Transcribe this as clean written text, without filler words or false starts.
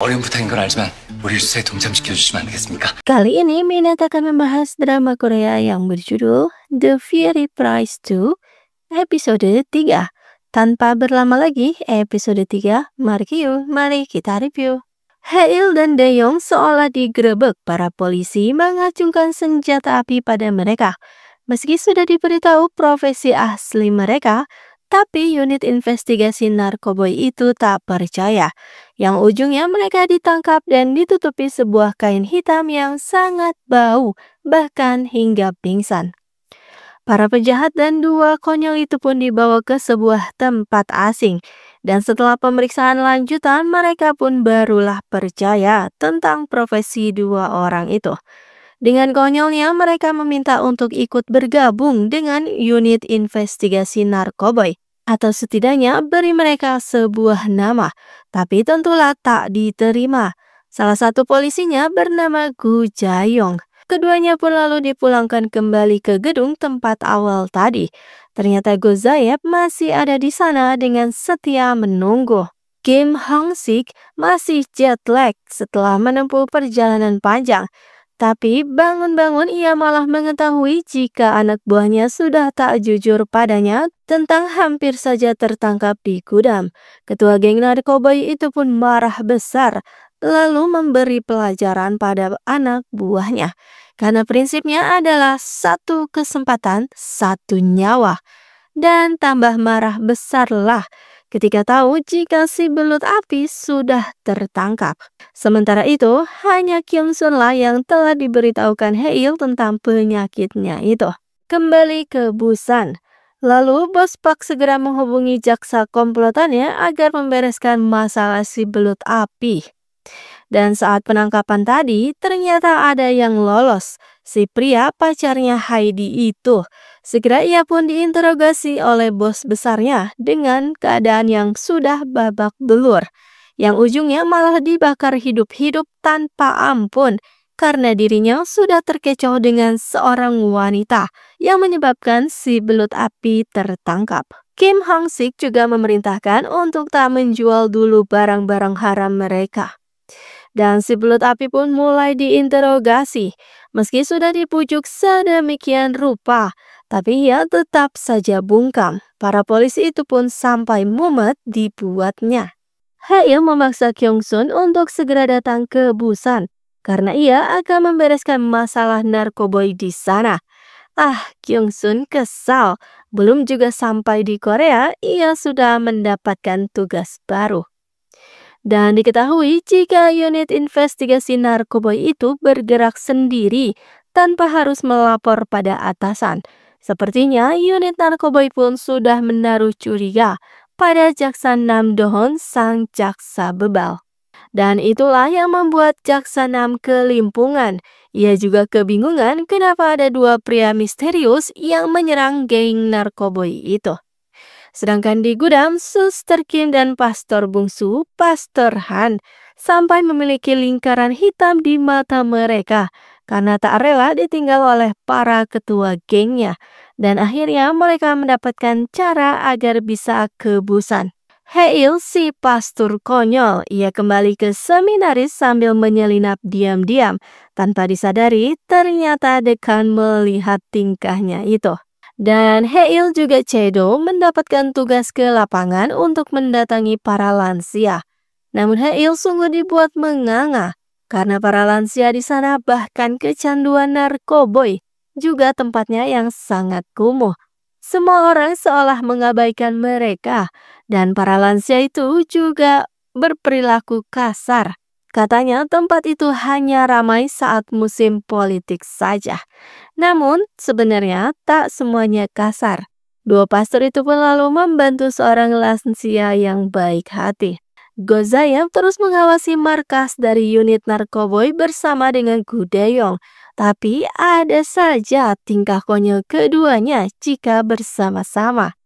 어려움부터인 걸 알지만 우리 수사에 동참시켜 주시면 안 되겠습니까? Kali ini Minat akan membahas drama Korea yang berjudul The Fiery Price 2 episode 3. Tanpa berlama lagi, episode 3, mari kita review. Hail dan Daeyoung seolah digerebek para polisi mengacungkan senjata api pada mereka. Meski sudah diberitahu profesi asli mereka, tapi unit investigasi narkoboy itu tak percaya. Yang ujungnya mereka ditangkap dan ditutupi sebuah kain hitam yang sangat bau, bahkan hingga pingsan. Para penjahat dan dua konyol itu pun dibawa ke sebuah tempat asing. Dan setelah pemeriksaan lanjutan, mereka pun barulah percaya tentang profesi dua orang itu. Dengan konyolnya, mereka meminta untuk ikut bergabung dengan unit investigasi narkoboy. Atau setidaknya beri mereka sebuah nama. Tapi tentulah tak diterima. Salah satu polisinya bernama Gu Jae-yong. Keduanya pun lalu dipulangkan kembali ke gedung tempat awal tadi. Ternyata Go Zaep masih ada di sana dengan setia menunggu. Kim Hong-sik masih jet lag setelah menempuh perjalanan panjang. Tapi bangun-bangun ia malah mengetahui jika anak buahnya sudah tak jujur padanya tentang hampir saja tertangkap di gudang. Ketua geng narkoboy itu pun marah besar, lalu memberi pelajaran pada anak buahnya. Karena prinsipnya adalah satu kesempatan, satu nyawa. Dan tambah marah besarlah ketika tahu jika si belut api sudah tertangkap. Sementara itu, hanya Kyung-sun lah yang telah diberitahukan Hail tentang penyakitnya itu. Kembali ke Busan. Lalu Bos Park segera menghubungi jaksa komplotannya agar membereskan masalah si belut api. Dan saat penangkapan tadi, ternyata ada yang lolos. Si pria pacarnya Heidi itu. Segera ia pun diinterogasi oleh bos besarnya dengan keadaan yang sudah babak belur. Yang ujungnya malah dibakar hidup-hidup tanpa ampun. Karena dirinya sudah terkecoh dengan seorang wanita yang menyebabkan si belut api tertangkap. Kim Hong-sik juga memerintahkan untuk tak menjual dulu barang-barang haram mereka. Dan si belut api pun mulai diinterogasi. Meski sudah dipujuk sedemikian rupa, tapi ia tetap saja bungkam. Para polisi itu pun sampai mumet dibuatnya. Hail memaksa Kyung-sun untuk segera datang ke Busan karena ia akan membereskan masalah narkoboy di sana. Kyung-sun kesal. Belum juga sampai di Korea, ia sudah mendapatkan tugas baru. Dan diketahui jika unit investigasi narkoboy itu bergerak sendiri tanpa harus melapor pada atasan. Sepertinya unit narkoboy pun sudah menaruh curiga pada jaksa Nam Do-hoon sang jaksa bebal. Dan itulah yang membuat jaksa Nam kelimpungan. Ia juga kebingungan kenapa ada dua pria misterius yang menyerang geng narkoboy itu. Sedangkan di gudang, Suster Kim dan Pastor Bungsu, Pastor Han, sampai memiliki lingkaran hitam di mata mereka karena tak rela ditinggal oleh para ketua gengnya. Dan akhirnya mereka mendapatkan cara agar bisa ke Busan. Hail si pastor konyol, ia kembali ke seminaris sambil menyelinap diam-diam. Tanpa disadari, ternyata dekan melihat tingkahnya itu. Dan Hail juga Chedo mendapatkan tugas ke lapangan untuk mendatangi para lansia. Namun Hail sungguh dibuat menganga karena para lansia di sana bahkan kecanduan narkoboy, juga tempatnya yang sangat kumuh. Semua orang seolah mengabaikan mereka dan para lansia itu juga berperilaku kasar. Katanya tempat itu hanya ramai saat musim politik saja. Namun sebenarnya tak semuanya kasar. Dua pastor itu pun lalu membantu seorang lansia yang baik hati. Go Zaep terus mengawasi markas dari unit narkoboy bersama dengan Gu Dae-yong. Tapi ada saja tingkah konyol keduanya jika bersama-sama.